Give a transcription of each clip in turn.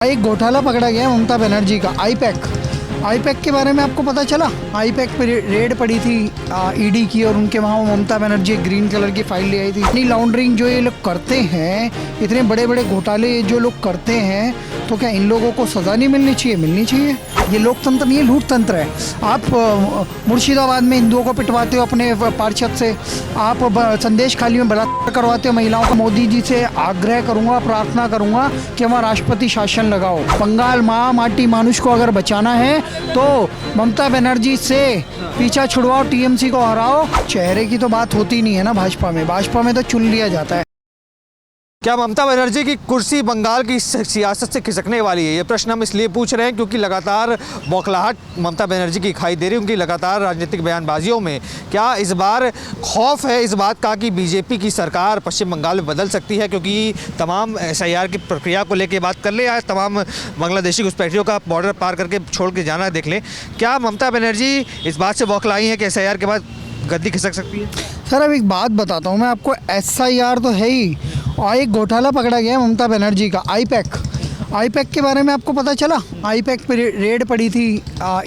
एक घोटाला पकड़ा गया ममता बनर्जी का आईपैक के बारे में आपको पता चला। आईपैक पे रेड पड़ी थी ईडी की और उनके वहाँ ममता बनर्जी ग्रीन कलर की फाइल ले आई थी। इतनी लॉन्ड्रिंग जो ये लोग करते हैं, इतने बड़े बड़े घोटाले जो लोग करते हैं, तो क्या इन लोगों को सज़ा नहीं मिलनी चाहिए? मिलनी चाहिए। ये लोकतंत्र नहीं है, लूटतंत्र है। आप मुर्शिदाबाद में हिंदुओं को पिटवाते हो अपने पार्षद से, आप संदेश खाली में बलात्कार करवाते हो महिलाओं का। मोदी जी से आग्रह करूंगा, प्रार्थना करूंगा कि वहाँ राष्ट्रपति शासन लगाओ। बंगाल माँ माटी मानुष को अगर बचाना है तो ममता बनर्जी से पीछा छुड़वाओ, टीएमसी को हराओ। चेहरे की तो बात होती नहीं है ना भाजपा में तो चुन लिया जाता है। क्या ममता बनर्जी की कुर्सी बंगाल की सियासत से खिसकने वाली है? ये प्रश्न हम इसलिए पूछ रहे हैं क्योंकि लगातार बौखलाहट ममता बनर्जी की दिखाई दे रही है उनकी लगातार राजनीतिक बयानबाजियों में। क्या इस बार खौफ है इस बात का कि बीजेपी की सरकार पश्चिम बंगाल में बदल सकती है? क्योंकि तमाम SIR की प्रक्रिया को लेकर बात कर ले, या तमाम बांग्लादेशी घुसपैठियों का बॉर्डर पार करके छोड़ के जाना देख लें, क्या ममता बनर्जी इस बात से बौखलाई है कि SIR के बाद गद्दी खिसक सकती है? सर अब एक बात बताता हूँ मैं आपको, SIR तो है ही, और एक घोटाला पकड़ा गया ममता बनर्जी का आईपैक के बारे में आपको पता चला। आईपैक पे रेड पड़ी थी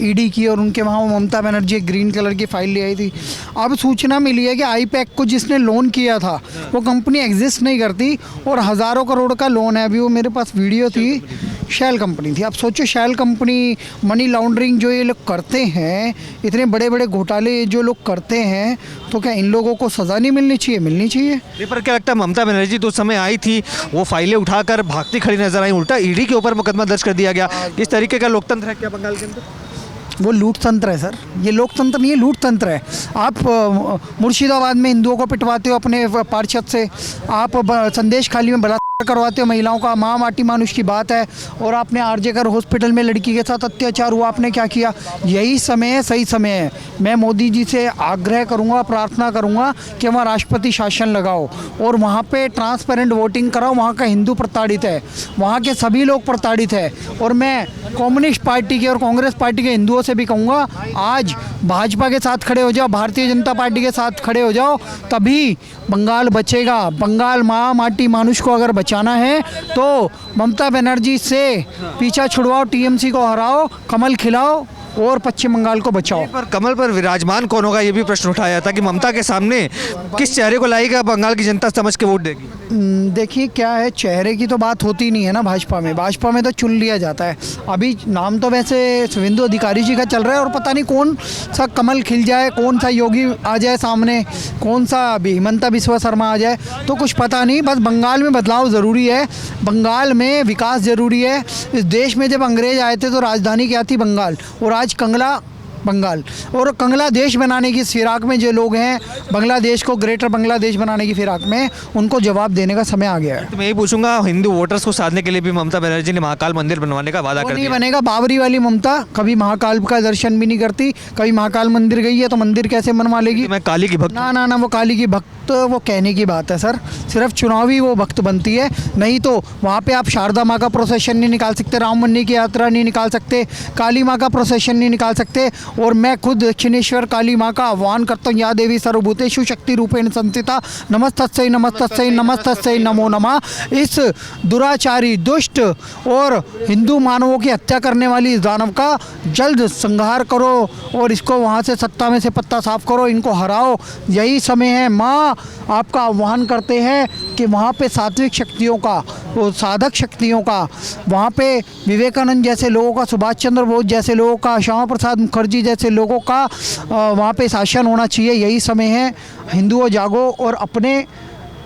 ईडी की और उनके वहाँ ममता बनर्जी ग्रीन कलर की फाइल ले आई थी। अब सूचना मिली है कि आईपैक को जिसने लोन किया था वो कंपनी एग्जिस्ट नहीं करती और हज़ारों करोड़ का लोन है। अभी वो मेरे पास वीडियो थी, शेल कंपनी थी। आप सोचो, शेल कंपनी, मनी लॉन्ड्रिंग जो ये लोग करते हैं, इतने बड़े बड़े घोटाले जो लोग करते हैं, तो क्या इन लोगों को सज़ा नहीं मिलनी चाहिए? मिलनी चाहिए। पर क्या लगता है ममता बनर्जी तो उस समय आई थी, वो फाइलें उठाकर भागती खड़ी नजर आई, उल्टा ईडी के ऊपर मुकदमा दर्ज कर दिया गया। इस तरीके का लोकतंत्र है क्या बंगाल के अंदर? वो लूटतंत्र है सर, ये लोकतंत्र नहीं है, लूटतंत्र है। आप मुर्शिदाबाद में हिंदुओं को पिटवाते हो अपने पार्षद से, आप संदेश खाली में बलात्कार करवाते हो महिलाओं का। माँ माटी मानुष की बात है। और आपने RJ कर हॉस्पिटल में लड़की के साथ अत्याचार हुआ, आपने क्या किया? यही समय है, सही समय है। मैं मोदी जी से आग्रह करूंगा, प्रार्थना करूंगा कि वहाँ राष्ट्रपति शासन लगाओ और वहाँ पे ट्रांसपेरेंट वोटिंग कराओ। वहाँ का हिंदू प्रताड़ित है, वहाँ के सभी लोग प्रताड़ित है। और मैं कम्युनिस्ट पार्टी के और कांग्रेस पार्टी के हिंदुओं से भी कहूँगा, आज भाजपा के साथ खड़े हो जाओ, भारतीय जनता पार्टी के साथ खड़े हो जाओ, तभी बंगाल बचेगा। बंगाल माँ माटी मानुष को अगर बचाना है तो ममता बनर्जी से पीछा छुड़वाओ, टीएमसी को हराओ, कमल खिलाओ और पश्चिम बंगाल को बचाओ। पर कमल पर विराजमान कौन होगा, ये भी प्रश्न उठाया था कि ममता के सामने किस चेहरे को लाएगा बंगाल की जनता समझ के वोट देगी? देखिए क्या है, चेहरे की तो बात होती नहीं है ना भाजपा में तो चुन लिया जाता है। अभी नाम तो वैसे शुभेंदु अधिकारी जी का चल रहा है और पता नहीं कौन सा कमल खिल जाए, कौन सा योगी आ जाए सामने, कौन सा हिमंता बिस्वा शर्मा आ जाए, तो कुछ पता नहीं। बस बंगाल में बदलाव ज़रूरी है, बंगाल में विकास ज़रूरी है। इस देश में जब अंग्रेज आए थे तो राजधानी क्या थी? बंगाल। और आज कंगला बंगाल, और कंगला देश बनाने की फिराक में जो लोग हैं, बांग्लादेश को ग्रेटर बांग्लादेश बनाने की फिराक में, उनको जवाब देने का समय आ गया है। तो मैं ये पूछूंगा, हिंदू वोटर्स को साधने के लिए भी ममता बनर्जी ने महाकाल मंदिर बनवाने का वादा कर दिया। नहीं बनेगा। बाबरी वाली ममता कभी महाकाल का दर्शन भी नहीं करती, कभी महाकाल मंदिर गई है तो मंदिर कैसे बनवा लेगी? मैं काली की भक्त ना, वो काली की भक्त वो कहने की बात है सर, सिर्फ चुनावी वो भक्त बनती है। नहीं तो वहाँ पे आप शारदा माँ का प्रोसेशन नहीं निकाल सकते, राम मंदिर की यात्रा नहीं निकाल सकते, काली माँ का प्रोसेशन नहीं निकाल सकते। और मैं खुद दक्षिणेश्वर काली माँ का आह्वान करता हूँ, या देवी सर्वभूतेषु शक्ति रूपेण संस्थिता, नमस्तस्यै नमस्तस्यै नमस्तस्यै नमो नमः। इस दुराचारी, दुष्ट और हिंदू मानवों की हत्या करने वाली इस दानव का जल्द संहार करो और इसको वहाँ से सत्ता में से पत्ता साफ करो, इनको हराओ। यही समय है। माँ आपका आह्वान करते हैं कि वहाँ पे सात्विक शक्तियों का, वो साधक शक्तियों का, वहाँ पे विवेकानंद जैसे लोगों का, सुभाष चंद्र बोस जैसे लोगों का, श्यामा प्रसाद मुखर्जी जैसे लोगों का वहाँ पे शासन होना चाहिए। यही समय है। हिंदुओं जागो और अपने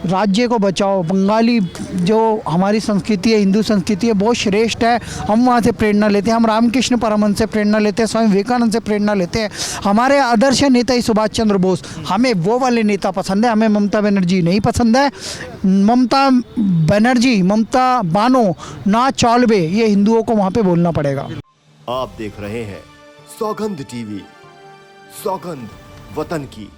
राज्य को बचाओ। बंगाली जो हमारी संस्कृति है, हिंदू संस्कृति है, बहुत श्रेष्ठ है। हम वहाँ से प्रेरणा लेते हैं, हम रामकृष्ण परमहंस से प्रेरणा लेते हैं, स्वामी विवेकानंद से प्रेरणा लेते हैं। हमारे आदर्श नेता ही सुभाष चंद्र बोस। हमें वो वाले नेता पसंद है, हमें ममता बनर्जी नहीं पसंद है। ममता बनर्जी, ममता बानो ना चौलबे, ये हिंदुओं को वहाँ पर बोलना पड़ेगा। आप देख रहे हैं सौगंध TV, सौगंध वतन की।